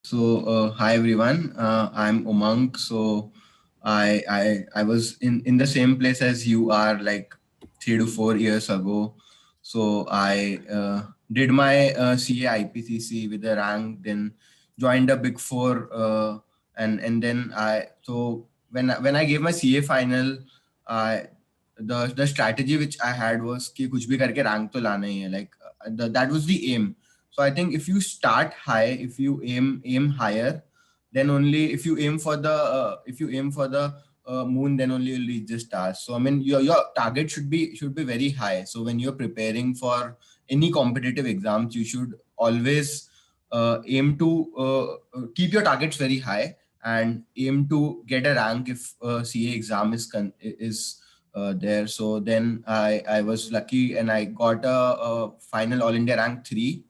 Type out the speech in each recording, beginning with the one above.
Hi everyone. I'm Umang. I was in the same place as you are, like 3 to 4 years ago. I did my CA IPCC with a rank, then joined a Big Four, and then when I gave my CA final, I the strategy which I had was कि कुछ भी करके rank तो लाना ही है. That was the aim. So I think if you start high, if you aim higher, then only if you aim for the moon, then only you'll reach the stars. So I mean, your target should be very high. So when you're preparing for any competitive exams, you should always aim to keep your targets very high and aim to get a rank if CA exam is there. So then I was lucky and I got a final All India rank 3.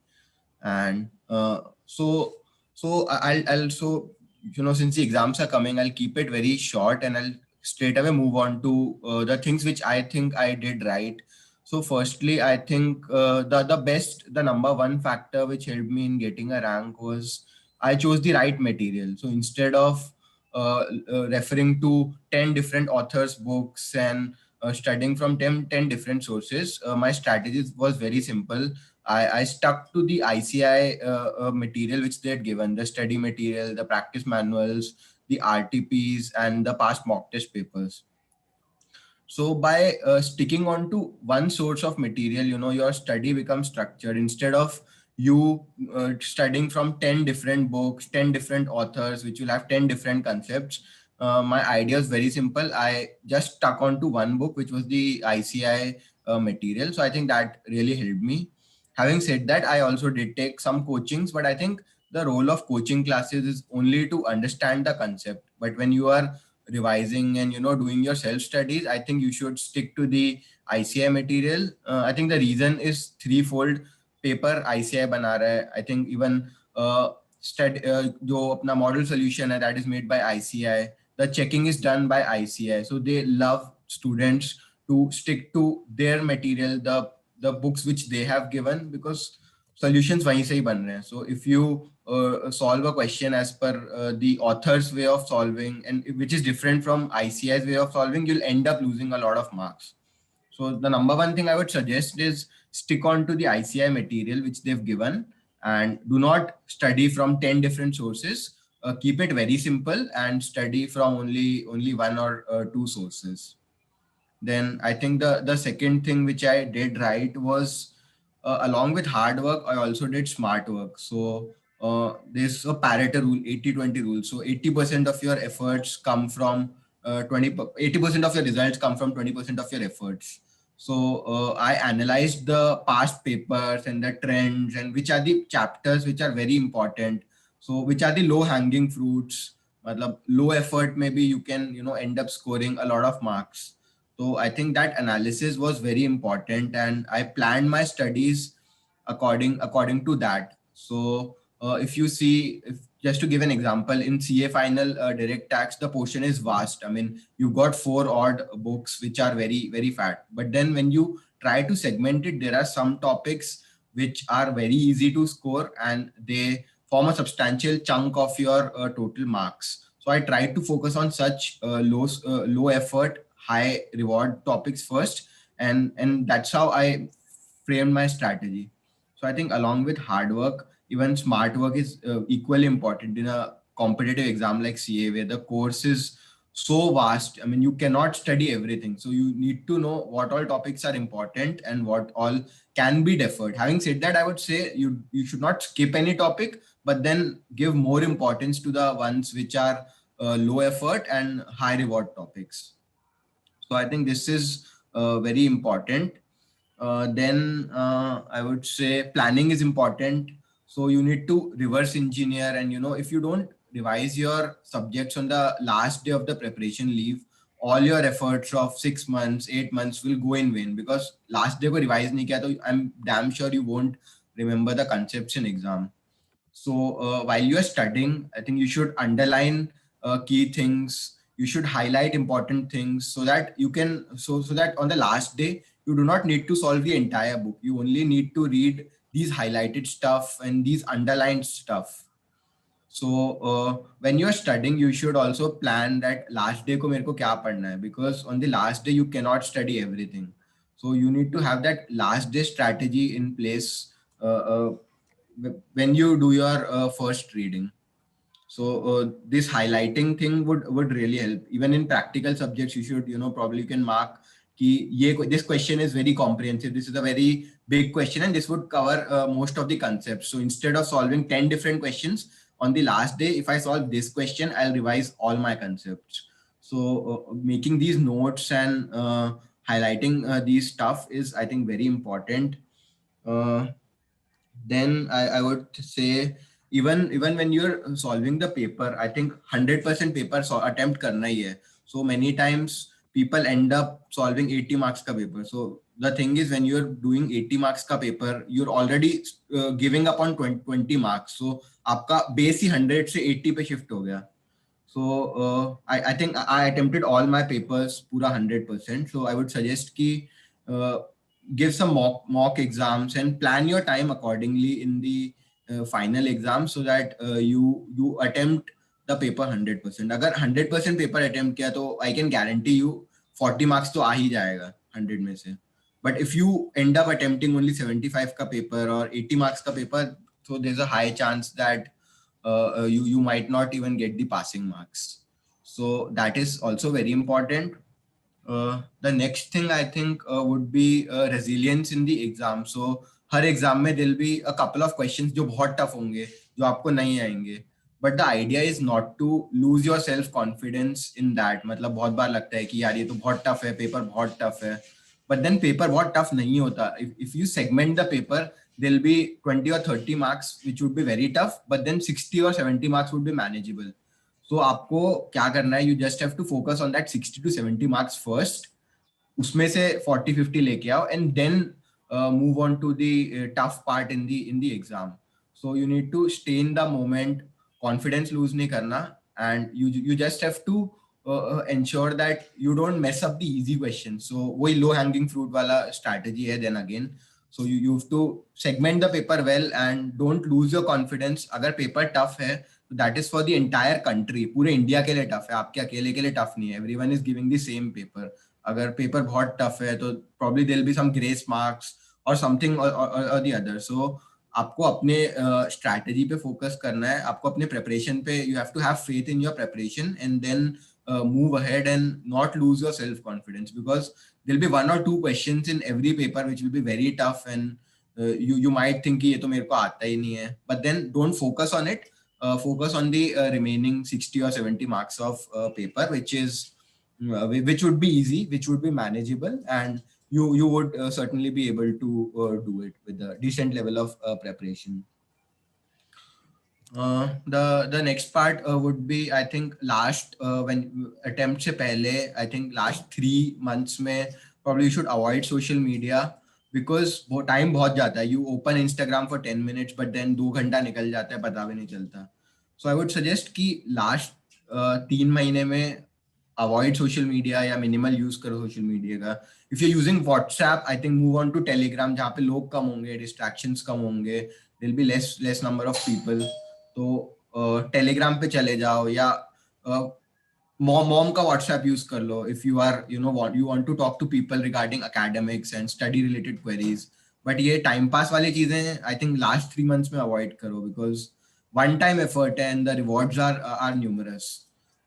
And I'll so since the exams are coming, I'll keep it very short and I'll straight away move on to the things which I think I did right. So firstly, I think the number one factor which helped me in getting a rank was I chose the right material. So instead of referring to 10 different authors books and studying from 10 different sources, my strategy was very simple. I stuck to the ICI material which they had given, the study material, the practice manuals, the RTPs, and the past mock test papers. So by sticking on to one source of material, your study becomes structured instead of you studying from 10 different books, 10 different authors, which will have 10 different concepts. My idea is very simple. I just stuck on to one book, which was the ICI material. So I think that really helped me. Having said that, I also did take some coachings, but I think the role of coaching classes is only to understand the concept. But when you are revising and doing your self studies, I think you should stick to the ICI material. I think the reason is threefold. Paper ICI बना रहा है. I think even जो अपना model solution है, that is made by ICI. The checking is done by ICI. So they love students to stick to their material, the books which they have given, because solutions वहीं से ही बन रहे हैं. So if you solve a question as per the author's way of solving, and which is different from ICI's way of solving, you'll end up losing a lot of marks. So the number one thing I would suggest is stick on to the ICI material which they've given, and do not study from 10 different sources. Keep it very simple and study from only one or two sources. Then I think the second thing which I did right was, along with hard work, I also did smart work. So there's a Pareto rule, 80-20 rule. So 80% of your efforts come from 80% of your results come from 20% of your efforts. So I analyzed the past papers and the trends and which are the chapters which are very important. So which are the low hanging fruits. Matlab, low effort, maybe you can end up scoring a lot of marks. So I think that analysis was very important, and I planned my studies according to that. So if you see, if just to give an example, in CA final direct tax, the portion is vast. I mean, you got four odd books which are very fat. But then when you try to segment it, there are some topics which are very easy to score, and they form a substantial chunk of your total marks. So I tried to focus on such low effort, high reward topics first, and that's how I framed my strategy. So I think along with hard work, even smart work is equally important in a competitive exam like CA, where the course is so vast. I mean, you cannot study everything. So you need to know what all topics are important and what all can be deferred. Having said that, I would say you should not skip any topic, but then give more importance to the ones which are low effort and high reward topics. So I think this is very important. Then I would say planning is important. So you need to reverse engineer, and if you don't revise your subjects on the last day of the preparation leave, all your efforts of 6 months, 8 months will go in vain, because last day को revise नहीं किया तो I'm damn sure you won't remember the concepts in exam. So while you are studying, I think you should underline key things. You should highlight important things so that you can so that on the last day you do not need to solve the entire book. You only need to read these highlighted stuff and these underlined stuff. So when you are studying, you should also plan that last day को मेरे को क्या पढ़ना है, because on the last day you cannot study everything. So you need to have that last day strategy in place when you do your first reading. So this highlighting thing would really help. Even in practical subjects, you should, probably you can mark कि this question is very comprehensive. This is a very big question, and this would cover most of the concepts. So instead of solving 10 different questions on the last day, if I solve this question, I'll revise all my concepts. So making these notes and highlighting these stuff is, I think, very important. Then I would say, even when you're solving the paper, I think 100% paper attempt karna hi hai. So many times people end up solving 80 marks ka paper. So the thing is, when you're doing 80 marks ka paper, you're already giving up on 20 marks. So आपका base ही 100 से 80 पे shift हो गया. So I think I attempted all my papers pura 100%. So I would suggest ki give some mock exams and plan your time accordingly in the final exam, so that you attempt the paper 100%. अगर 100% paper attempt किया तो I can guarantee you 40 marks तो आ ही जाएगा 100 में से. But if you end up attempting only 75 का paper or 80 marks का paper, so there's a high chance that you might not even get the passing marks. So that is also very important. The next thing I think would be resilience in the exam. So her exam में there'll be a couple of questions जो बहुत tough होंगे, जो आपको नहीं आएंगे. But the idea is not to lose your self confidence in that. मतलब बहुत बार लगता है कि यार ये तो बहुत tough है, पेपर बहुत tough है. But then पेपर बहुत tough नहीं होता. If you segment the paper, there'll be 20 or 30 marks which would be very tough, but then 60 or 70 marks would be manageable. So आपको क्या करना है, you just have to focus on that 60 to 70 marks first. उसमें से 40-50 लेके आओ, and then move on to the tough part in the exam. So you need to stay in the moment, confidence lose नहीं करना, and you just have to ensure that you don't mess up the easy questions. So वही low hanging fruit वाला strategy है. Then again, so you have to segment the paper well and don't lose your confidence. अगर paper tough है, that is for the entire country. पूरे India के लिए tough है, आपके अकेले के लिए टफ नहीं है. Everyone is giving the same paper. अगर पेपर बहुत टफ है तो probably there'll be some grace marks or something or the other. So आपको अपने strategy पे focus करना है, आपको अपने preparation पे, you have to have faith in your preparation and then move ahead and not lose your self confidence, because there'll be one or two questions in every paper which will be very tough, and you might think कि ये तो मेरे को आता ही नहीं है. But then don't focus on it. Focus on the remaining 60 or 70 marks of paper, which would be easy, which would be manageable, and you would certainly be able to do it with a decent level of preparation. The next part would be, I think, last when attempt से पहले, I think last 3 months में probably you should avoid social media, because वो time बहुत जाता है. You open Instagram for 10 minutes, but then 2 घंटा निकल जाता है, पता भी नहीं चलता. So I would suggest कि last 3 महीने में avoid social media या minimal use करो social media का. If you're using WhatsApp, I think move on to Telegram, जहाँ पे लोग कम होंगे, distractions कम होंगे, there'll be less number of people. तो टेलीग्राम पे चले जाओ, या मॉम का व्हाट्सएप यूज कर लो if you are you want to talk to people regarding academics and study related queries. But ये टाइम पास वाली चीजें आई थिंक लास्ट 3 months में अवॉइड करो, बिकॉज वन टाइम एफर्ट है and the rewards are numerous.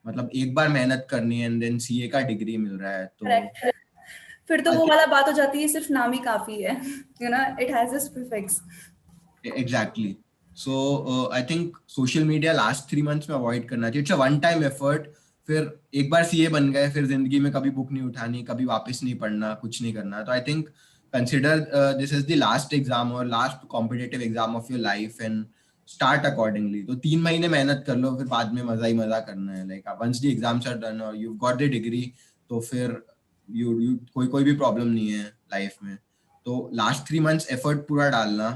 मतलब एक बार मेहनत करनी है एंड देन सीए का डिग्री मिल रहा है, तो फिर तो वो वाला बात हो जाती है सिर्फ नाम ही काफी है, it has this prefix. Exactly. So I think social media last 3 months में अवॉइड करना चाहिए. It's a one time effort. फिर एक बार सीए बन गए, फिर जिंदगी में कभी बुक नहीं उठानी, कभी वापस नहीं पढ़ना, कुछ नहीं करना. तो I think consider this as the last exam or last competitive exam of your life and start accordingly. तो 3 महीने मेहनत कर लो, फिर बाद में मजा ही मजा करना है. Like once the exams are done or you've got the degree, तो फिर you कोई भी प्रॉब्लम नहीं है लाइफ में. तो लास्ट 3 months एफर्ट पूरा डालना,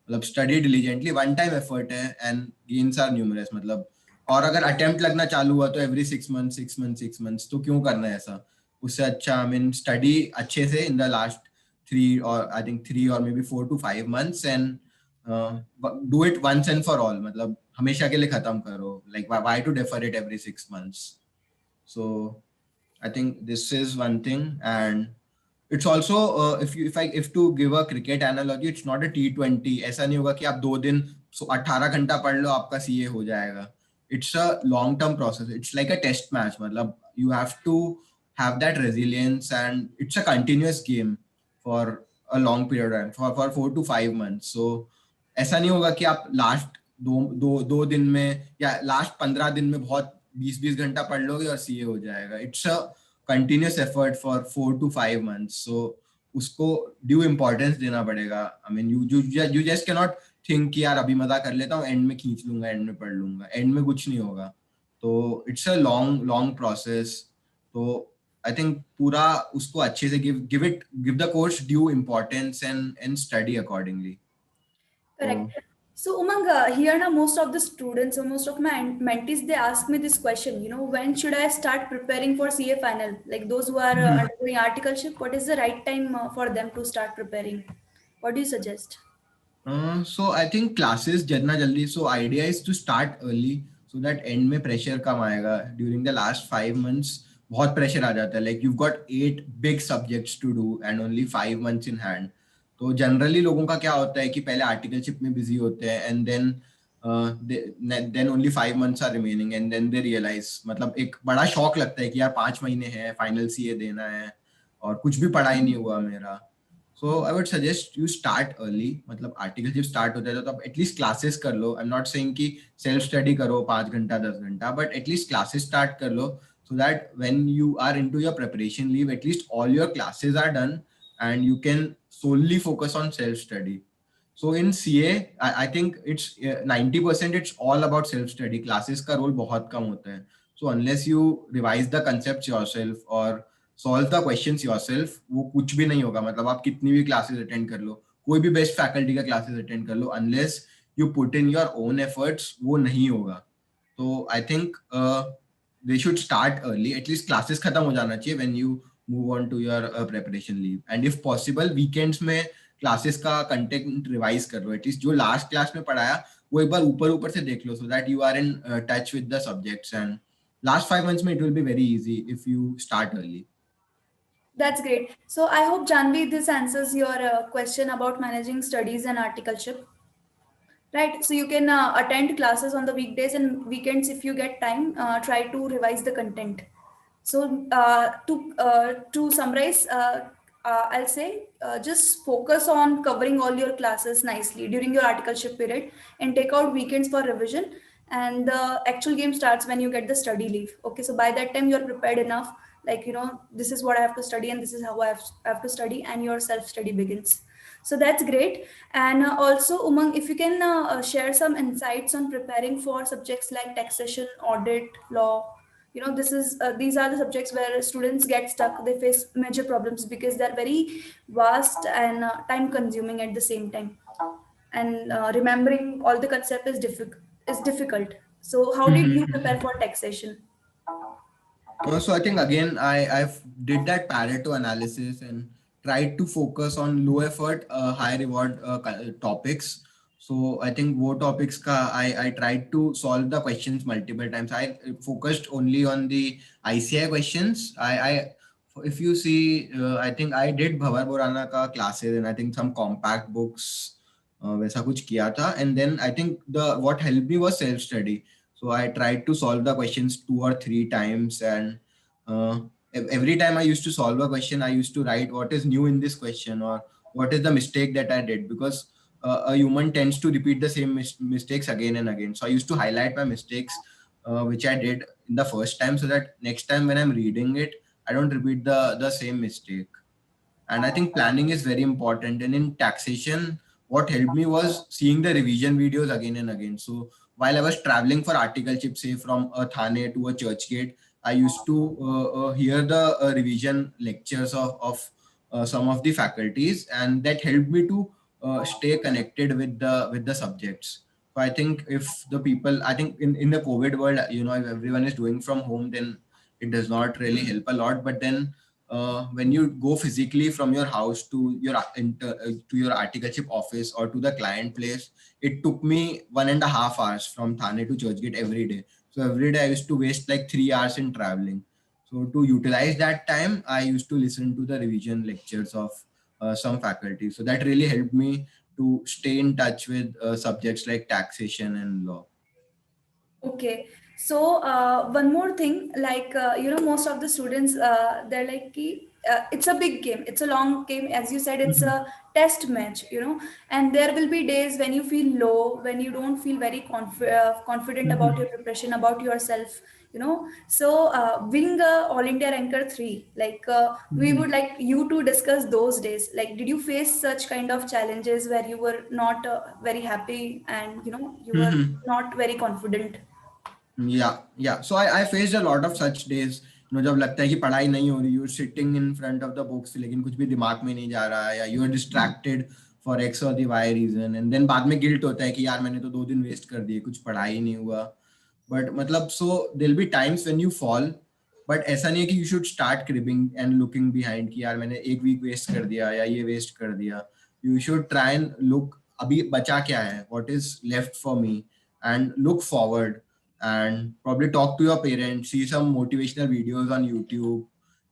मतलब study diligently, one time effort है एंड गेन्स आर न्यूमरस. मतलब और अगर अटेम्प्ट लगना चालू हुआ तो एवरी 6 months, तो क्यों करना है ऐसा? उससे अच्छा आई मीन स्टडी अच्छे से in the last 3 or maybe 4 to 5 months, and do it once and for all, मतलब हमेशा के लिए खत्म करो, like why to defer it every 6 months. So I think this is one thing. And it's also if to give a cricket analogy, it's not a T20. ऐसा नहीं होगा कि आप 2 दिन 18 घंटा पढ़ लो आपका CA हो जाएगा. It's a long term process. It's like a test match. मतलब you have to have that resilience, and it's a continuous game for a long period of time, for 4 to 5 months. So ऐसा नहीं होगा कि आप last दो दिन में या लास्ट 15 दिन में बहुत 20-20 घंटा पढ़ लोगे और CA हो जाएगा. It's a continuous effort for 4 to 5 months. So उसको ड्यू इम्पोर्टेंस देना पड़ेगा. I mean you just cannot think कि यार अभी मजा कर लेता हूँ, एंड में खींच लूंगा, एंड में पढ़ लूंगा, एंड में कुछ नहीं होगा. तो इट्स अ लॉन्ग प्रोसेस. तो आई थिंक पूरा उसको अच्छे से give the course due importance and study accordingly. Correct. So Umang, here now most of the students or most of my mentees, they ask me this question, when should I start preparing for CA final? Like those who are undergoing articleship, what is the right time for them to start preparing? What do you suggest? So I think classes जितना जल्दी, so idea is to start early so that end में pressure कम आएगा. During the last 5 months बहुत pressure आ जाता है, like you've got 8 big subjects to do and only 5 months in hand. तो generally लोगों का क्या होता है कि पहले आर्टिकलशिप में बिजी होते हैं, and then only 5 months are remaining, and then they realise, मतलब एक बड़ा शॉक लगता है कि यार 5 महीने हैं, फाइनल CA देना है और कुछ भी पढ़ाई नहीं हुआ मेरा. So I would suggest you start early. मतलब आर्टिकलशिप स्टार्ट होता है तो आप एटलीस्ट क्लासेस कर लो. आई एम नॉट सेइंग कि सेल्फ स्टडी करो 5 घंटा 10 घंटा, बट एटलीस्ट क्लासेस स्टार्ट कर लो, so that when you are into your preparation leave, at least all your classes are done and you can solely focus on self study. So in CA I think it's 90% it's all about self study. Classes का role बहुत कम होता है. So unless you revise the concepts yourself or solve the questions yourself, वो कुछ भी नहीं होगा. मतलब आप कितनी भी classes attend कर लो, कोई भी best faculty का classes attend कर लो, unless you put in your own efforts, वो नहीं होगा. So I think they should start early. At least classes खत्म हो जाना चाहिए when you move on to your preparation leave. And if possible weekends में classes का content revise कर लो. At least जो last class में पढ़ाया वो एक बार ऊपर से देख लो, so that you are in touch with the subjects. And last 5 months में it will be very easy if you start early. That's great. So I hope, Janvi, this answers your question about managing studies and articleship. Right. So you can attend classes on the weekdays, and weekends, if you get time, try to revise the content. So to summarize, I'll say just focus on covering all your classes nicely during your articleship period, and take out weekends for revision. And the actual game starts when you get the study leave. Okay, so by that time you're prepared enough. Like, this is what I have to study, and this is how I have to study, and your self study begins. So that's great. And also, Umang, if you can share some insights on preparing for subjects like taxation, audit, law. These are the subjects where students get stuck. They face major problems because they're very vast and time consuming at the same time. And remembering all the concept is difficult. So how did you prepare for taxation? So I think again I've did that Pareto analysis and tried to focus on low effort, high reward topics. So I think वो topics का I tried to solve the questions multiple times. I focused only on the ICI questions. I if you see, I think I did Bhavar Borana का classes, and I think some compact books वैसा कुछ किया था. And then I think what helped me was self study. So I tried to solve the questions 2 or 3 times, and every time I used to solve a question, I used to write what is new in this question or what is the mistake that I did, because a human tends to repeat the same mistakes again and again. So I used to highlight my mistakes which I did in the first time, so that next time when I'm reading it, I don't repeat the same mistake. And I think planning is very important. And in taxation, what helped me was seeing the revision videos again and again. So while I was traveling for articleship, say from a Thane to a Churchgate, I used to hear the revision lectures of some of the faculties, and that helped me to stay connected with the subjects. So I think if the people, I think in the COVID world, if everyone is doing from home, then it does not really help a lot. But then when you go physically from your house to your articleship office or to the client place, it took me 1.5 hours from Thane to Churchgate every day. So every day I used to waste like 3 hours in traveling. So to utilize that time, I used to listen to the revision lectures of some faculty. So that really helped me to stay in touch with subjects like taxation and law. Okay. So one more thing, like most of the students, they're like, ki, it's a big game, it's a long game, as you said, it's Mhm. a test match, and there will be days when you feel low, when you don't feel very confident about your Mhm. preparation, about yourself. So being a All India ranker 3, like we would Mhm. like you to discuss those days. Like, did you face such kind of challenges where you were not very happy, and you were Mhm. not very confident? Yeah. So I faced a lot of such days. जब लगता है कि पढ़ाई नहीं हो रही, you're sitting in front of the books, लेकिन कुछ भी दिमाग में नहीं जा रहा है, या you are distracted for X or the Y reason, and then बाद में guilt होता है कि यार मैंने तो 2 दिन waste कर दिए, कुछ पढ़ाई नहीं हुआ. But मतलब so there'll be times when you fall, but ऐसा नहीं है कि you should start cribbing and looking behind कि यार मैंने एक week waste कर दिया या ये waste कर दिया. You should try and look अभी बचा क्या है, what is left for me, and look forward, and probably talk to your parents, see some motivational videos on YouTube.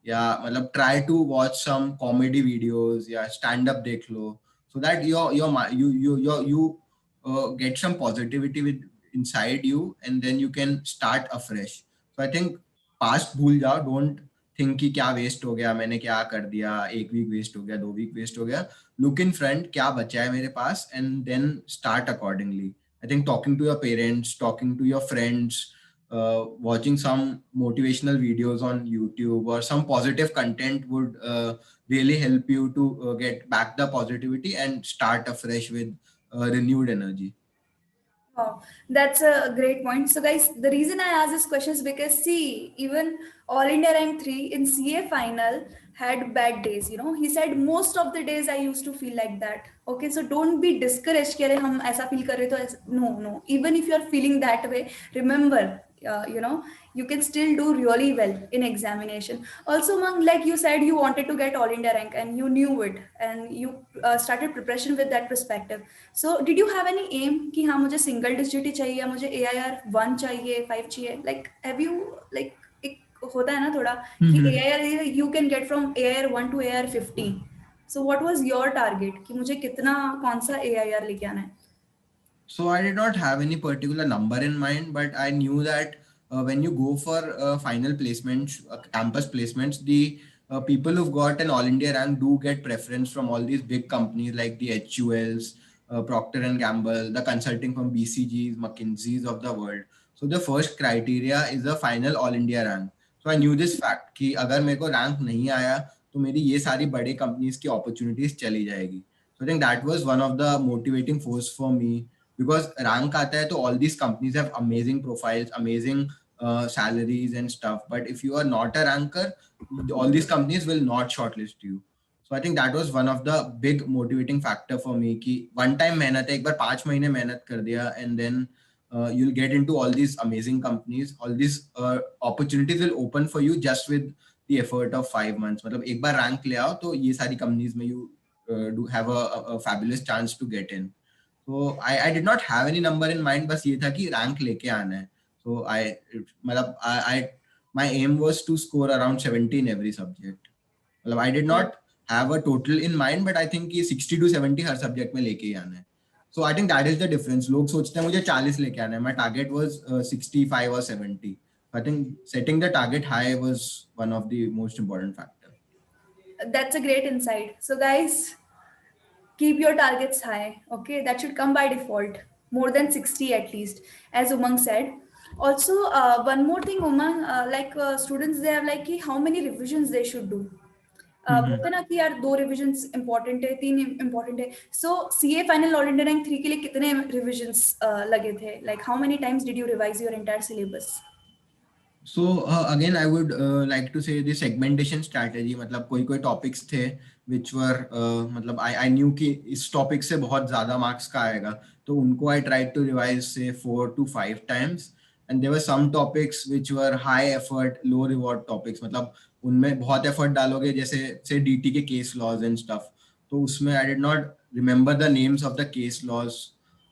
Yeah, मतलब try to watch some comedy videos. Yeah, stand up dekh lo, so that you get some positivity with inside you, and then you can start afresh. So I think past भूल जाओ, don't think कि क्या waste हो गया, मैंने क्या कर दिया, एक वीक वेस्ट हो गया, 2 वीक वेस्ट हो गया. Look in front, क्या बचा है मेरे पास, and then start accordingly. I think talking to your parents, talking to your friends, watching some motivational videos on YouTube or some positive content would really help you to get back the positivity and start afresh with renewed energy. Wow, that's a great point. So, guys, the reason I asked this question is because, see, even All India Rank 3 in CA final had bad days. He said most of the days I used to feel like that. Okay, so don't be discouraged. कि अरे हम ऐसा feel कर रहे तो no, no. Even if you're feeling that way, remember, you can still do really well in examination. Also, Mang, like you said, you wanted to get All India rank and you knew it, and you started preparation with that perspective. So did you have any aim कि हाँ मुझे single digit ही चाहिए या मुझे AIR 1 चाहिए 5 चाहिए? Like have you like एक होता है ना थोड़ा कि Mhm. AIR you can get from AIR 1 to AIR 50. So what was your target कि मुझे कितना कौन सा AIR लेके आना है? So I did not have any particular number in mind, but I knew that when you go for final placements, campus placements, the people who've got an all India rank do get preference from all these big companies like the HULs, Procter and Gamble, the consulting from BCGs, McKinsey's of the world. So the first criteria is a final all India rank. So I knew this fact कि अगर मेरे को rank नहीं आया तो मेरी ये सारी बड़े companies की opportunities चली जाएगी. So I think that was one of the motivating force for me, because rank आता है तो all these companies have amazing profiles, amazing salaries and stuff, but if you are not a ranker, all these companies will not shortlist you. So I think that was one of the big motivating factor for me कि one time मेहनत है, एक बार 5 महीने मेहनत कर दिया, and then you'll get into all these amazing companies, all these opportunities will open for you just with the effort of 5 months. मतलब एक बार rank ले आओ तो ये सारी companies में you do have a fabulous chance to get in. So I did not have any number in mind, बस ये था कि rank लेके आना है. So मतलब I my aim was to score around 70 in every subject. मतलब I did not have a total in mind, but I think कि 60 to 70 हर subject में लेके ही आना है. So I think that is the difference. लोग सोचते हैं मुझे 40 लेके आना है. My target was 65 or 70. I think setting the target high was one of the most important factor. That's a great insight. So guys, keep your targets high. Okay, that should come by default, more than 60 at least, as Umang said. Also, one more thing, Umang, like students, they have like कि how many revisions they should do. बोलते हैं ना कि यार 2 revisions important है, 3 important है. So CA final all India rank 3 के लिए कितने रिविजन्स लगे थे? Like how many times did you revise your entire syllabus? So again, I would like to say the segmentation strategy. मतलब कोई कोई topics थे which were मतलब I knew कि इस topic से बहुत ज़्यादा marks का आएगा, तो उनको I tried to revise say 4 to 5 times, and there were some topics which were high effort low reward topics. मतलब उनमें बहुत effort डालोगे, जैसे say DT के case laws and stuff, तो उसमें I did not remember the names of the case laws.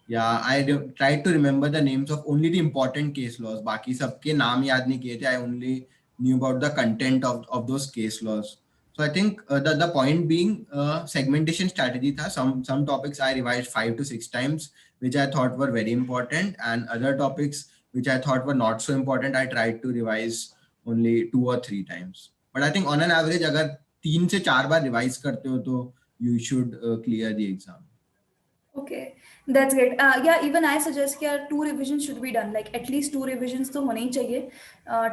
Yeah, tried to remember the names of only the important case laws. बाकी सबके नाम याद नहीं किए थे. I only knew about the content of those case laws. So I think the point being segmentation strategy tha. Some topics I revised 5 to 6 times, which I thought were very important, and other topics which I thought were not so important, I tried to revise only 2 or 3 times. But I think on an average, अगर 3 से 4 बार revise करते हो तो you should clear the exam. Okay, that's great. Yeah, even I suggest that 2 revisions should be done. Like at least 2 revisions to hone chahiye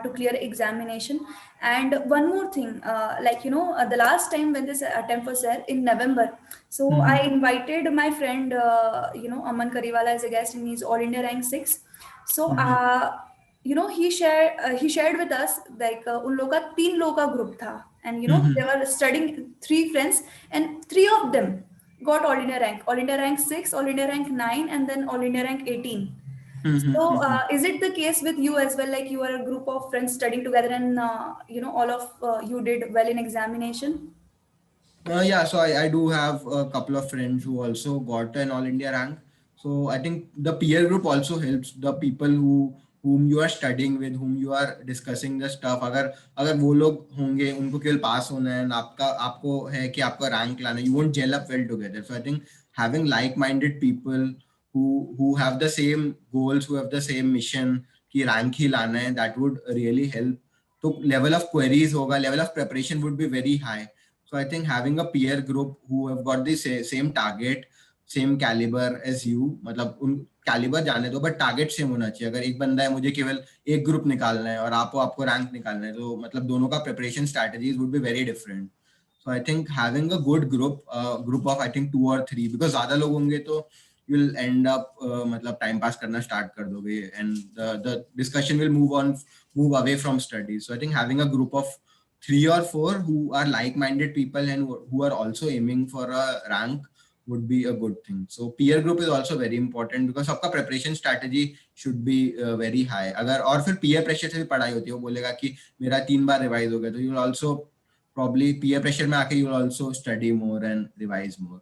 to clear examination. And one more thing, the last time when this attempt was there in November, so I invited my friend, Aman Kariwala as a guest, and he's All India Rank 6. So he shared with us like उन लोग का 3 लोग का group था, and they were studying 3 friends, and 3 of them got all India rank 6, all India rank 9, and then all India rank 18. So is it the case with you as well? Like you are a group of friends studying together, and all of you did well in examination? Yeah, so I do have a couple of friends who also got an all India rank. So I think the peer group also helps. The people whom you are studying with, whom you are discussing the stuff, अगर वो लोग होंगे, उनको केवल पास होना है, आपको है कि आपका रैंक लाना, you won't gel up well together. So I think having like-minded people who have the same goals, who have the same mission, कि रैंक ही लाना है, that would really help. तो level of queries होगा, level of preparation would be very high. So I think having a peer group who have got the same target, same caliber as you, मतलब उन caliber जाने दो, but target same होना चाहिए. अगर एक बंदा है, मुझे केवल एक group निकालना है और आपको रैंक निकालना है, तो मतलब दोनों का preparation strategies would be very different. So I think having a good group of I think 2 or 3, because ज़्यादा लोग होंगे तो you'll end up मतलब time pass करना start कर दोगे, and the discussion will move away from studies. So I think having a group of 3 or 4 who are like-minded people and who are also aiming for a rank would be a good thing. So peer group is also very important, because सबका preparation strategy should be very high. अगर और फिर peer pressure से भी पढ़ाई होती है, वो बोलेगा कि मेरा 3 बार revise हो गया, तो you will also probably peer pressure में आके you will also study more and revise more.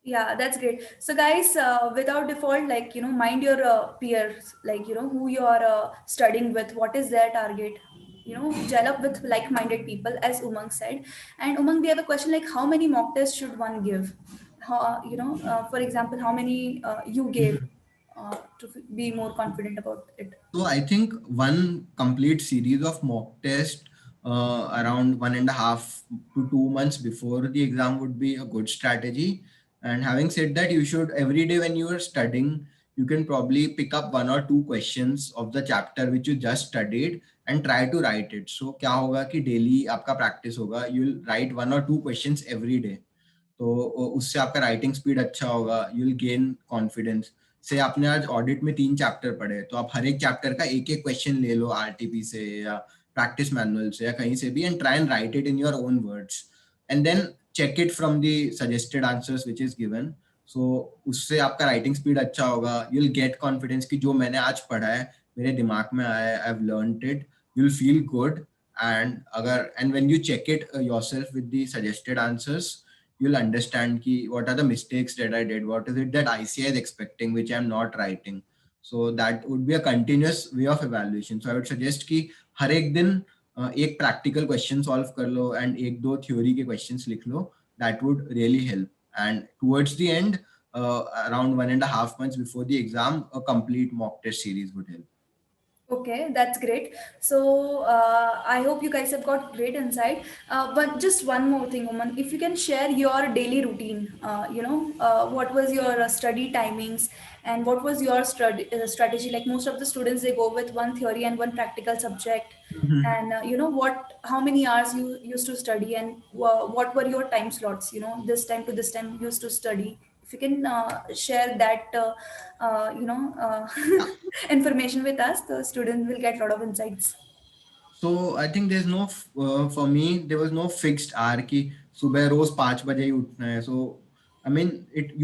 Yeah, that's great. So guys, without default, like mind your peers, like who you are studying with, what is their target, gel up with like-minded people, as Umang said. And Umang, we have a question like, how many mock tests should one give? How, for example, how many you gave to be more confident about it? So I think one complete series of mock test around 1.5 to 2 months before the exam would be a good strategy. And having said that, you should every day when you are studying, you can probably pick up 1 or 2 questions of the chapter which you just studied and try to write it. So क्या होगा कि daily आपका practice होगा, you'll write 1 or 2 questions every day. तो उससे आपका writing speed अच्छा होगा, यू विल गेन कॉन्फिडेंस. से आपने आज ऑडिट में 3 चैप्टर पढ़े, तो आप हर एक चैप्टर का एक एक क्वेश्चन ले लो आरटीपी से या प्रैक्टिस मैनुअल से या कहीं से भी, and try and write it in your own words, and then check it from the suggested answers which is given. So उससे आपका राइटिंग स्पीड अच्छा होगा, यू विल गेट कॉन्फिडेंस कि जो मैंने आज पढ़ा है मेरे दिमाग में आया है, I have learned it, you will feel good. And when you check it yourself with the suggested answers, you'll understand ki what are the mistakes that I did, what is it that ICI is expecting which I'm not writing. So that would be a continuous way of evaluation. So I would suggest कि हर एक दिन एक practical question solve कर लो and 1-2 theory के questions लिख लो. That would really help. And towards the end, around 1.5 months before the exam, a complete mock test series would help. Okay, that's great. So I hope you guys have got great insight. But just one more thing, Oman, if you can share your daily routine, what was your study timings and what was your strategy? Like most of the students, they go with one theory and one practical subject. And how many hours you used to study, and what were your time slots? This time to this time you used to study. If you can share that, information with us, the student will get a lot of insights. So I think there's no for me there was no fixed hour कि सुबह रोज 5 बजे ही उठना है. So I mean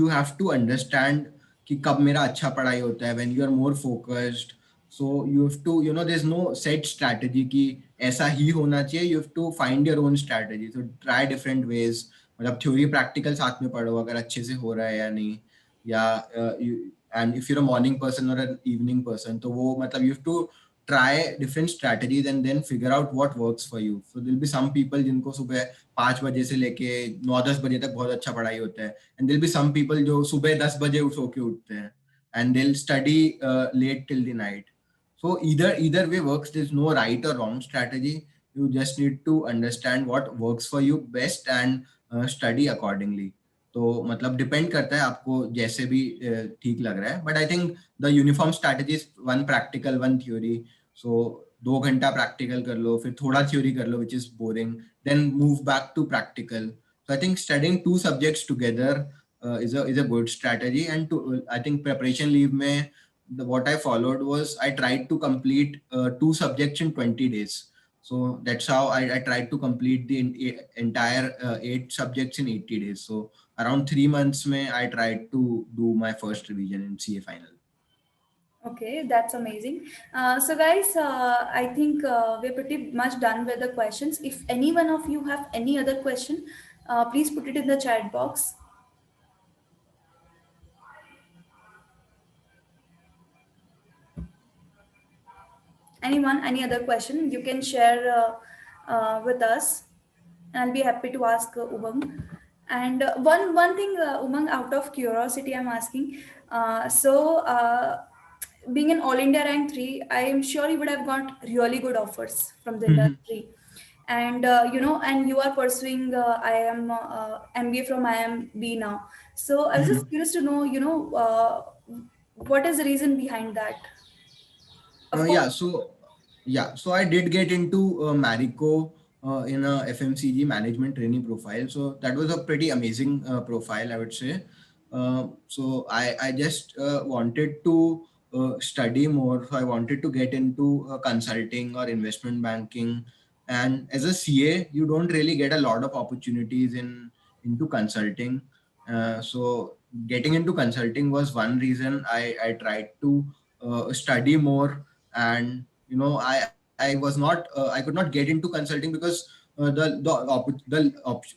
you have to understand कि कब मेरा अच्छा पढ़ाई होता है, when you are more focused, So you have to, there's no set strategy कि ऐसा ही होना चाहिए. You have to find your own strategy. So try different ways. मतलब थ्योरी प्रैक्टिकल साथ में पढ़ो अगर अच्छे से हो रहा है या नहीं. या and if you're a morning person or an evening person, तो वो मतलब you have to try different strategies and then figure out what works for you. So there'll be some people जिनको सुबह 5 बजे से लेके 9-10 बजे तक बहुत अच्छा पढ़ाई होता है. And there'll be some people जो सुबह 10 बजे सो के उठते हैं and they'll study late till the night. So either way works. There's no right or wrong strategy. You just need to understand what works for you best and study accordingly. तो मतलब depend करता है आपको जैसे भी ठीक लग रहा है. But I think the uniform strategy is 1 practical 1 theory. So 2 घंटा प्रैक्टिकल कर लो, फिर थोड़ा थ्योरी कर लो which is boring, then move back to practical. So I think studying 2 subjects together is a good strategy. And I think preparation leave में what I followed was I tried to complete 2 subjects in 20 days. So that's how I tried to complete the entire 8 subjects in 80 days. So around 3 months mein I tried to do my first revision in CA final. Okay, that's amazing. So guys, I think we're pretty much done with the questions. If any one of you have any other question, please put it in the chat box. Anyone, any other question, you can share with us. I'll be happy to ask Umang. And one thing, Umang, out of curiosity, I'm asking. Being an All India rank 3, I am sure you would have got really good offers from the industry. And and you are pursuing IIM MBA from IMB now. So I was just curious to know, what is the reason behind that? Of course. So I did get into Marico in a FMCG management training profile. So that was a pretty amazing profile, I would say. So I just wanted to study more. So I wanted to get into consulting or investment banking. And as a CA, you don't really get a lot of opportunities into consulting. So getting into consulting was one reason I tried to study more. And I was not I could not get into consulting because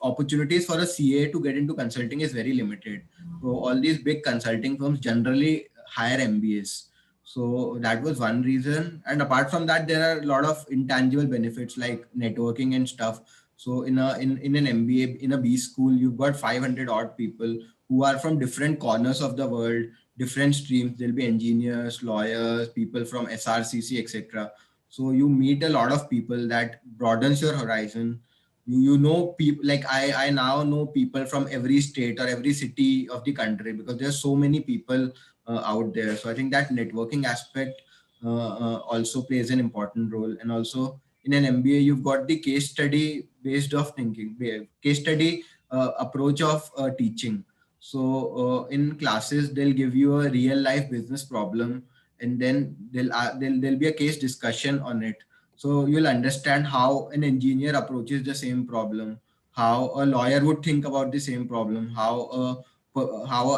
opportunities for a CA to get into consulting is very limited. So all these big consulting firms generally hire MBAs. So that was one reason. And apart from that, there are a lot of intangible benefits like networking and stuff. So in an MBA, in a B school, you've got 500 odd people who are from different corners of the world, different streams. There'll be engineers, lawyers, people from SRCC, etc. So you meet a lot of people. That broadens your horizon. You know people like I now know people from every state or every city of the country because there's so many people out there. So I think that networking aspect also plays an important role. And also in an MBA, you've got the case study based of thinking, case study approach of teaching. So in classes, they'll give you a real life business problem, and then there'll be a case discussion on it. So you'll understand how an engineer approaches the same problem, how a lawyer would think about the same problem, how a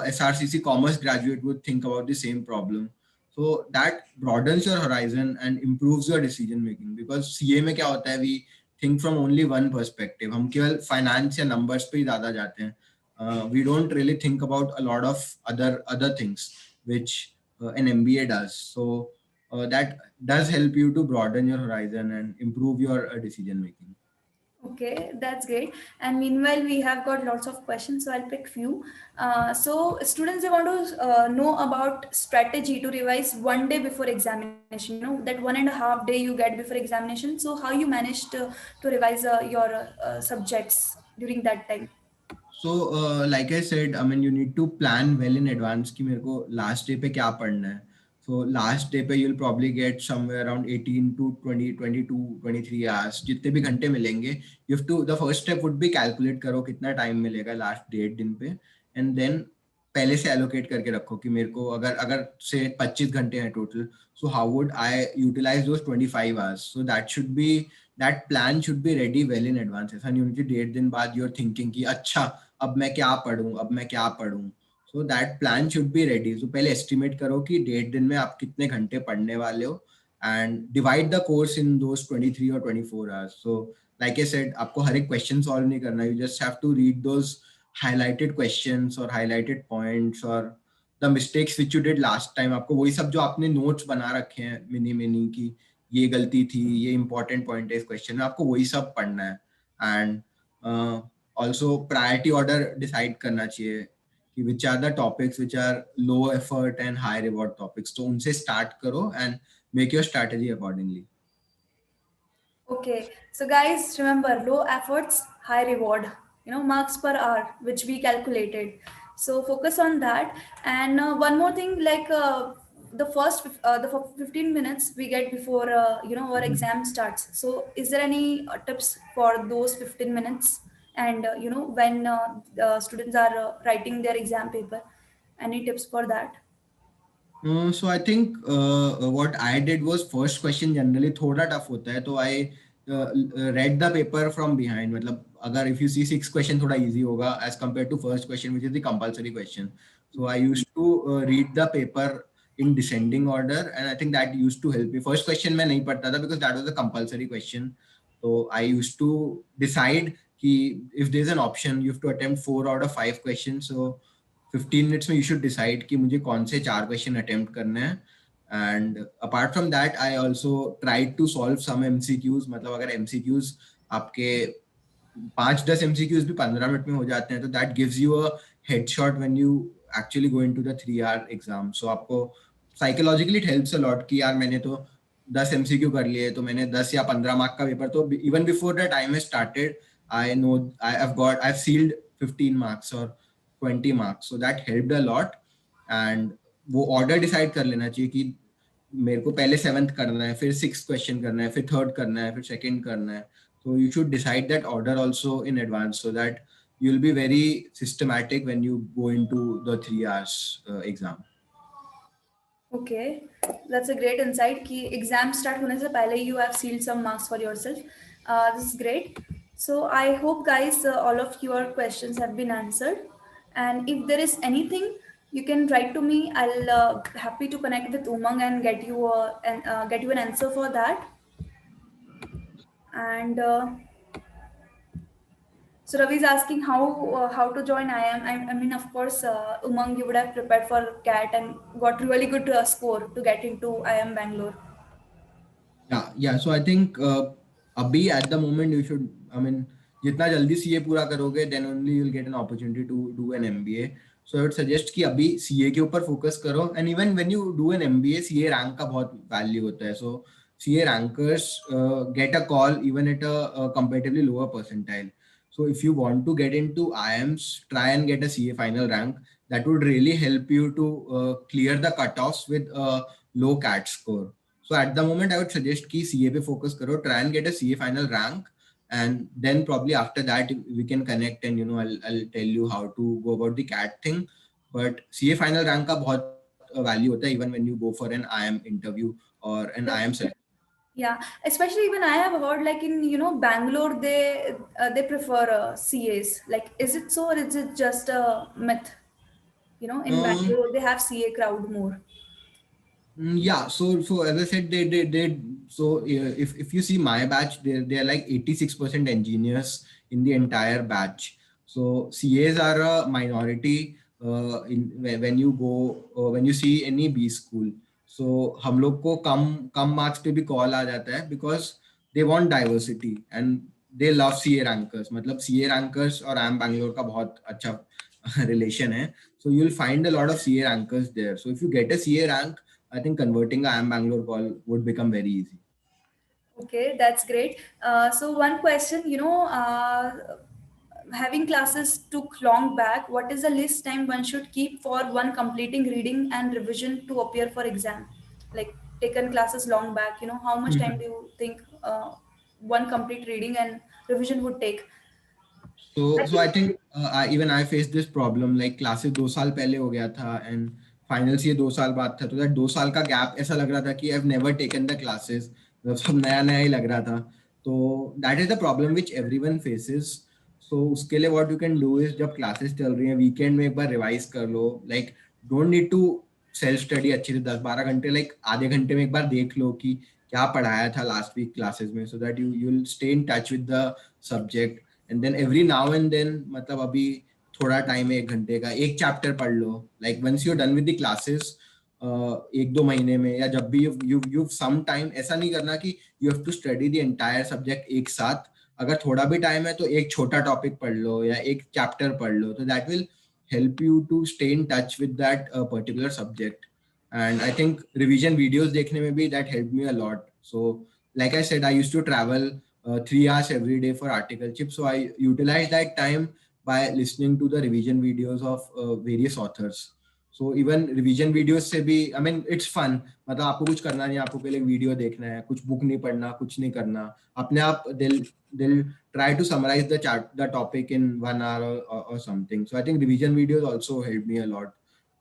SRCC commerce graduate would think about the same problem. So that broadens your horizon and improves your decision making. Because CA में क्या होता है, we think from only one perspective. हम केवल finance या numbers पे ही ज़्यादा जाते हैं. We don't really think about a lot of other things which an MBA does. So that does help you to broaden your horizon and improve your decision making. Okay, that's great. And meanwhile, we have got lots of questions, so I'll pick few. So students, they want to know about strategy to revise one day before examination. That 1.5 day you get before examination. So how you managed to revise your subjects during that time? So like I said, I mean you need to plan well in advance कि मेरे को last day पे क्या पढ़ना है. So last day पे you'll probably get somewhere around 18 to 20, 22, 23 hours. जितने भी घंटे मिलेंगे, you have to, the first step would be calculate करो कितना time मिलेगा last डेढ़ दिन पे, and then पहले से allocate करके रखो कि मेरे को अगर से 25 घंटे हैं total, so how would I utilize those 25 hours? So that plan should be ready well in advance. ऐसा नहीं होना चाहिए डेढ़ दिन बाद you're thinking कि अच्छा अब मैं क्या पढूं. So that plan should be ready. So पहले estimate करो कि 1.5 दिन में आप कितने घंटे पढ़ने वाले हो and divide the course in those 23 or 24 hours. So like I said, आपको हर एक question solve नहीं करना. You just have to read those highlighted questions or highlighted points or the mistakes which you did last time. आपको वही सब जो आपने notes बना रखे हैं मिनी की ये गलती थी, ये important point है इस question में, आपको वही सब पढ़ना है. And also priority order decide करना चाहिए कि which are the topics which are low effort and high reward topics. तो उनसे start करो and make your strategy accordingly. Okay, so guys, remember low efforts, high reward. Marks per hour, which we calculated. So focus on that. And one more thing, like the 15 minutes we get before our exam starts. So is there any tips for those 15 minutes? And when the students are writing their exam paper, any tips for that? So I think what I did was first question generally थोड़ा tough होता है, तो I read the paper from behind. मतलब अगर if you see 6 question थोड़ा easy होगा as compared to first question which is the compulsory question. So I used to read the paper in descending order and I think that used to help me. First question मैं नहीं पढ़ता था because that was a compulsory question. So I used to decide कि if there's an option you have to attempt 4 out of 5 questions. So 15 minutes में you should decide कि मुझे कौन से 4 क्वेश्चन अटेम्प्ट करने हैं. And apart from that I also tried to solve some MCQs. मतलब अगर MCQs आपके 5-10 MCQs भी 15 मिनट में हो जाते हैं तो that gives you a headshot when you actually go into the 3 hour exam. So आपको psychologically it helps a lot कि यार मैंने तो 10 MCQ कर लिए, तो मैंने 10 या 15 मार्क का पेपर, तो even before the time has started I know I have sealed 15 marks or 20 marks. So that helped a lot. And वो order decide कर लेना चाहिए कि मेरे को पहले 7th करना है, फिर 6th question करना है, फिर 3rd करना है, फिर 2nd करना है. So you should decide that order also in advance so that you'll be very systematic when you go into the 3 hours exam. Okay, that's a great insight कि exam start होने से पहले you have sealed some marks for yourself. This is great. So I hope guys all of your questions have been answered. And if there is anything, you can write to me. I'll happy to connect with Umang and get you an answer for that. And so Ravi is asking how to join IIM. I mean, of course, Umang, you would have prepared for CAT and got really good score to get into IIM Bangalore. Yeah. So I think अभी at the moment you should, I mean, जितना जल्दी CA पूरा करोगे then only you'll get an opportunity to do an MBA. So I would suggest कि अभी CA के ऊपर focus करो. And even when you do an MBA, CA rank का बहुत value होता है. So CA rankers get a call even at a comparatively lower percentile. So if you want to get into IIMs, try and get a CA final rank. That would really help you to clear the cutoffs with a low CAT score. So at the moment, I would suggest कि CA पे focus करो, try and get a CA final rank, and then probably after that we can connect and I'll tell you how to go about the CAT thing. But CA final rank का बहुत value होता है even when you go for an IIM interview or an IIM selection. Yeah, especially even I have heard like in Bangalore they prefer CAs. Like, is it so or is it just a myth? In Bangalore they have CA crowd more. Yeah, so as I said, they so if you see my batch, they're like 86% engineers in the entire batch. So CAs are a minority when you go when you see any B school. So हम लोग को कम marks पे भी call आ जाता है because they want diversity and they love CA rankers. मतलब CA rankers और IIM Bangalore का बहुत अच्छा relation है. So you'll find a lot of CA rankers there. So if you get a CA rank, I think converting a IIM Bangalore call would become very easy. Okay, that's great. So one question, having classes took long back. What is the least time one should keep for one completing reading and revision to appear for exam? Like taken classes long back, how much time do you think one complete reading and revision would take? So I think I faced this problem. Like classes 2 साल पहले हो गया था and finals ये 2 साल बाद था. तो that 2 साल का gap ऐसा लग रहा था कि I've never taken the classes. मतलब सब नया नया ही लग रहा था. तो that is the problem which everyone faces. So उसके लिए what you can do is जब क्लासेस चल रही हैं वीकेंड में एक बार रिवाइज कर लो. Like don't need to self study अच्छे से 10-12 घंटे, लाइक आधे घंटे में एक बार देख लो कि क्या पढ़ाया था लास्ट वीक क्लासेस में, so that you will stay in touch with the subject. And then every now and then, मतलब अभी थोड़ा टाइम है 1 घंटे का, एक चैप्टर पढ़ लो. Like once you done with the classes 1-2 महीने में, या जब भी यू सम टाइम, ऐसा नहीं करना कि you have to study the entire subject एक साथ. अगर थोड़ा भी टाइम है तो एक छोटा टॉपिक पढ़ लो या एक चैप्टर पढ़ लो, तो that will help you to stay in touch with that particular subject. And I think revision videos dekhne mein bhi that helped me a lot. So like I said, I used to travel 3 hours every day for articleship, so I utilized that time by listening to the revision videos of various authors. So even revision videos se bhi, I mean it's fun, मतलब आपको कुछ करना नहीं, आपको पहले video देखना है, कुछ बुक नहीं पढ़ना, कुछ नहीं करना, अपने आप they'll try to summarize the topic in 1 hour or something. So I think revision videos also helped me a lot.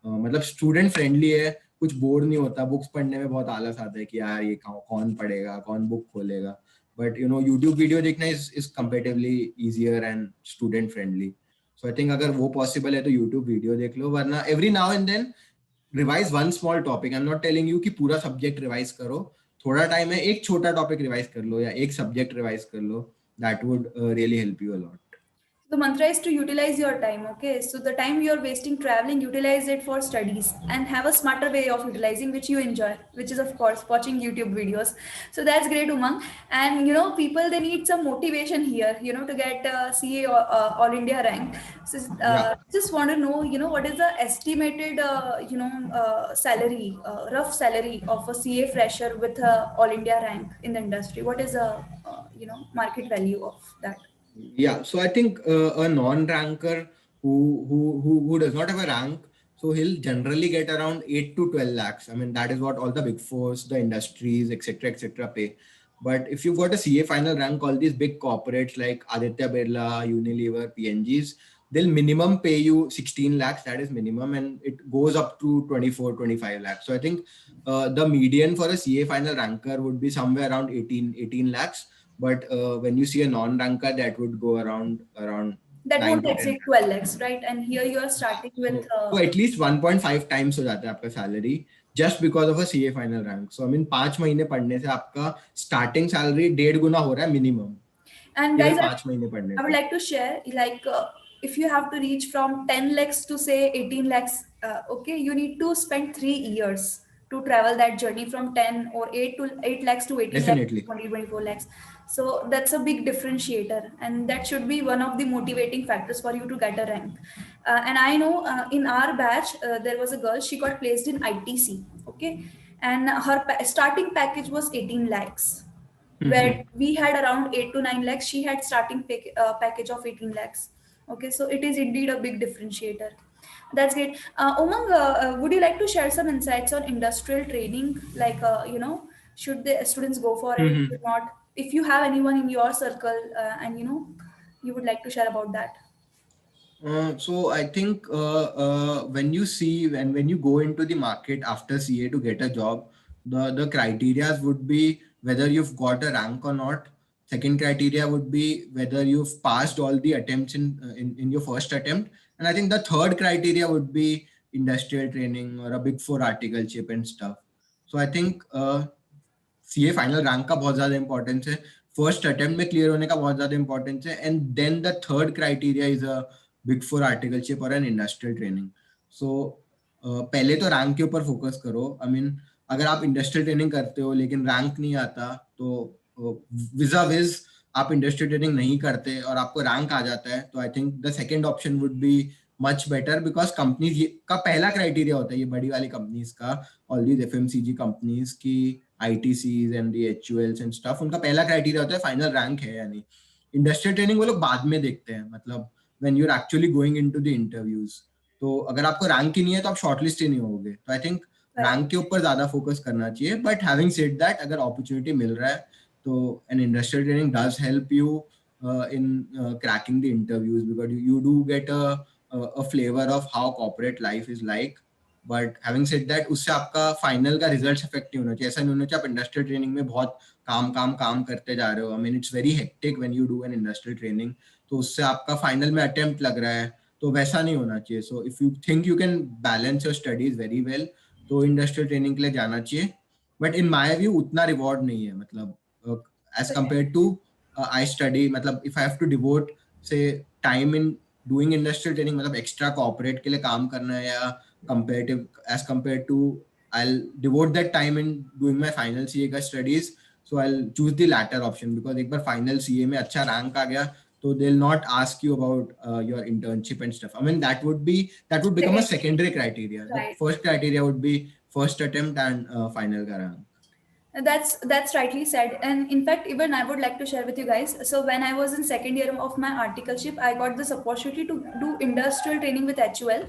मतलब स्टूडेंट फ्रेंडली है, कुछ बोर नहीं होता. बुक्स पढ़ने में बहुत आलस आता है कि यार ये कौन पढ़ेगा, कौन बुक खोलेगा. But you know YouTube video देखना is comparatively easier and student friendly. So I think अगर वो पॉसिबल है तो यूट्यूब वीडियो देख लो, वरना every now and then revise one small topic. I am not telling you कि पूरा सब्जेक्ट रिवाइज करो. थोड़ा टाइम है, एक छोटा टॉपिक रिवाइज कर लो या एक सब्जेक्ट रिवाइज कर लो. That would really help you a lot. The mantra is to utilize your time. Okay, so the time you're wasting traveling, utilize it for studies and have a smarter way of utilizing which you enjoy, which is of course watching YouTube videos. So that's great, Umang. And you know, people, they need some motivation here, you know, to get CA or all India rank. So just want to know, you know, what is the estimated salary, rough salary of a CA fresher with a all India rank in the industry? What is the market value of that? Yeah, so I think a non-ranker who does not have a rank, so he'll generally get around 8 to 12 lakhs. I mean, that is what all the big fours, the industries, etc pay. But if you've got a CA final rank, all these big corporates like Aditya Birla, Unilever, PNGs, they'll minimum pay you 16 lakhs. That is minimum, and it goes up to 24-25 lakhs. So I think the median for a CA final ranker would be somewhere around 18 lakhs. But when you see a non-ranker, that would go around that 9 won't to 10 exceed 12 lakhs, right? And here you are starting with so at least 1.5 times हो जाता है आपका salary just because of a CA final rank. So I mean 5 महीने पढ़ने से आपका starting salary 1.5 गुना हो रहा है minimum. And guys, 5 महीने पढ़ने I would like to share, like, if you have to reach from 10 lakhs to say 18 lakhs, okay, you need to spend 3 years to travel that journey from 10 or 8 lakhs to 18 Definitely. lakhs, 24 lakhs. So that's a big differentiator, and that should be one of the motivating factors for you to get a rank. And I know in our batch, there was a girl, she got placed in ITC, okay, and her starting package was 18 lakhs. Where we had around 8 to 9 lakhs, she had starting package of 18 lakhs. Okay, so it is indeed a big differentiator. That's great. Umang, would you like to share some insights on industrial training? Like, should the students go for it, should not? If you have anyone in your circle and you would like to share about that. So I think when you see and when you go into the market after CA to get a job, the criteria would be whether you've got a rank or not. Second criteria would be whether you've passed all the attempts in your first attempt. And I think the third criteria would be industrial training or a big four articleship and stuff. So I think CA final rank का बहुत ज्यादा importance है, first attempt में clear होने का बहुत ज्यादा importance है, and then the third criteria is a big four articleship और एन इंडस्ट्रियल ट्रेनिंग. सो पहले तो रैंक के ऊपर फोकस करो. आई मीन अगर आप इंडस्ट्रियल ट्रेनिंग करते हो लेकिन रैंक नहीं आता, तो विजा विज आप इंडस्ट्रियल ट्रेनिंग नहीं करते और आपको रैंक आ जाता है, तो आई think the second option would be much better, because companies का पहला क्राइटेरिया होता है, ये बड़ी वाली कंपनीज का, ऑल दीज एफएमसीजी कंपनीज की ITCs and the HULs and stuff, उनका पहला क्राइटेरिया होता है फाइनल रैंक है या नहीं. इंडस्ट्रियल ट्रेनिंग वो लोग बाद में देखते हैं, मतलब when you're actually going into the interviews. तो अगर आपको रैंक ही नहीं है तो आप शॉर्टलिस्ट ही नहीं होगे. तो आई थिंक रैंक के ऊपर ज्यादा फोकस करना चाहिए. बट हैविंग सेड दैट, अगर अपॉर्चुनिटी मिल रहा है तो N industrial training does help you in cracking the interviews, because you do get a flavor of how corporate life is like. But having said that, उससे आपका final का result effect नहीं होना चाहिए. ऐसा नहीं होना चाहिए आप इंडस्ट्रियल ट्रेनिंग में बहुत काम करते जा रहे हो. I mean it's very hectic when you do an industrial training. तो उससे आपका फाइनल में अटेम्प्ट लग रहा है, तो वैसा नहीं होना चाहिए. So if you think you can balance your studies very well, तो इंडस्ट्रियल ट्रेनिंग के लिए जाना चाहिए. बट इन माय व्यू उतना रिवॉर्ड नहीं है, मतलब as compare to I study, मतलब if I have to devote say time in doing industrial training, मतलब एक्स्ट्रा कॉर्पोरेट के लिए काम करना है, या comparative as compare to I'll devote that time in doing my final CA का studies. So I'll choose the latter option, because एक बार final CA में अच्छा rank आ गया, so they'll not ask you about your internship and stuff. I mean, that would become a secondary criteria. The Right. first criteria would be first attempt and final का rank. That's rightly said. And in fact, even I would like to share with you guys. So when I was in second year of my articleship, I got this opportunity to do industrial training with HUL.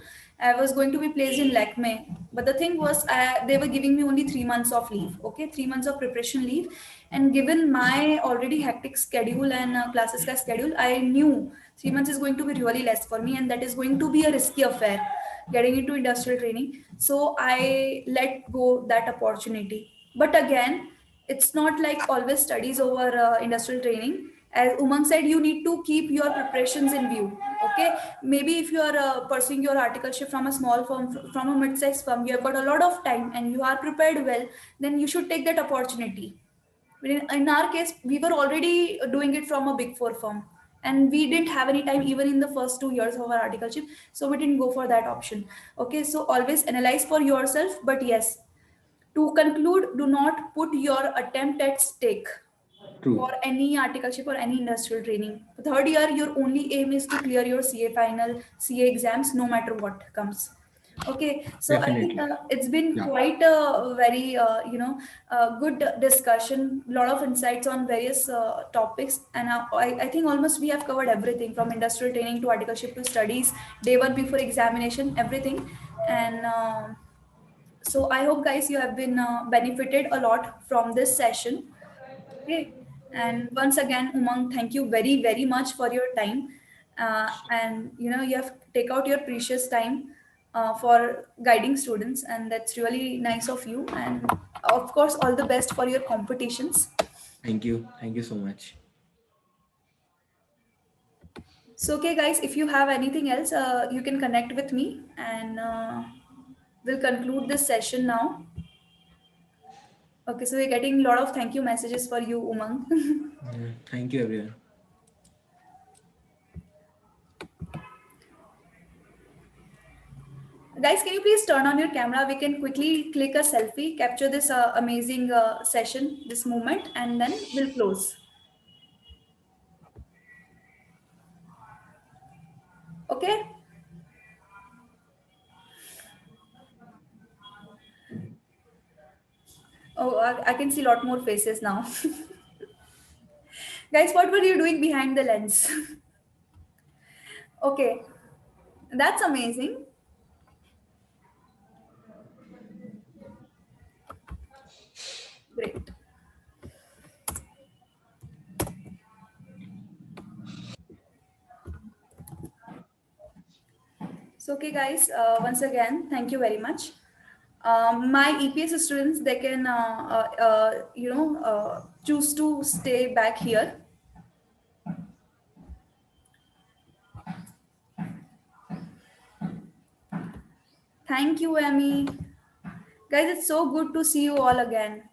I was going to be placed in LACME, but the thing was, they were giving me only 3 months of leave. Okay, 3 months of preparation leave, and given my already hectic schedule and classes ka schedule, I knew 3 months is going to be really less for me, and that is going to be a risky affair, getting into industrial training. So I let go that opportunity. But again, it's not like always studies over industrial training. As Umang said, you need to keep your preparations in view. Okay, maybe if you are pursuing your articleship from a small firm, from a mid-sized firm, you have got a lot of time and you are prepared well, then you should take that opportunity. But in our case, we were already doing it from a big four firm, and we didn't have any time even in the first 2 years of our articleship, so we didn't go for that option. Okay, so always analyze for yourself. But yes, to conclude, do not put your attempt at stake for True. any articleship or any industrial training. Third year, your only aim is to clear your CA final, CA exams, no matter what comes. Okay, so I think Definitely. it's been Yeah. quite a very good discussion, a lot of insights on various topics, and I think almost we have covered everything from industrial training to articleship to studies, day one before examination, everything. And so I hope guys you have been benefited a lot from this session. Okay, and once again, Umang, thank you very very much for your time, and you have take out your precious time for guiding students, and that's really nice of you. And of course, all the best for your competitions. Thank you. Thank you so much. So okay guys, if you have anything else, you can connect with me, and we'll conclude this session now. Okay, so we're getting a lot of thank you messages for you, Umang. Yeah. Thank you, everyone. Guys, can you please turn on your camera? We can quickly click a selfie, capture this amazing session, this moment, and then we'll close. Okay? Oh, I can see a lot more faces now. Guys, what were you doing behind the lens? Okay, that's amazing. Great. So, okay, guys, once again, thank you very much. My EPS students, they can, choose to stay back here. Thank you, Amy. Guys, it's so good to see you all again.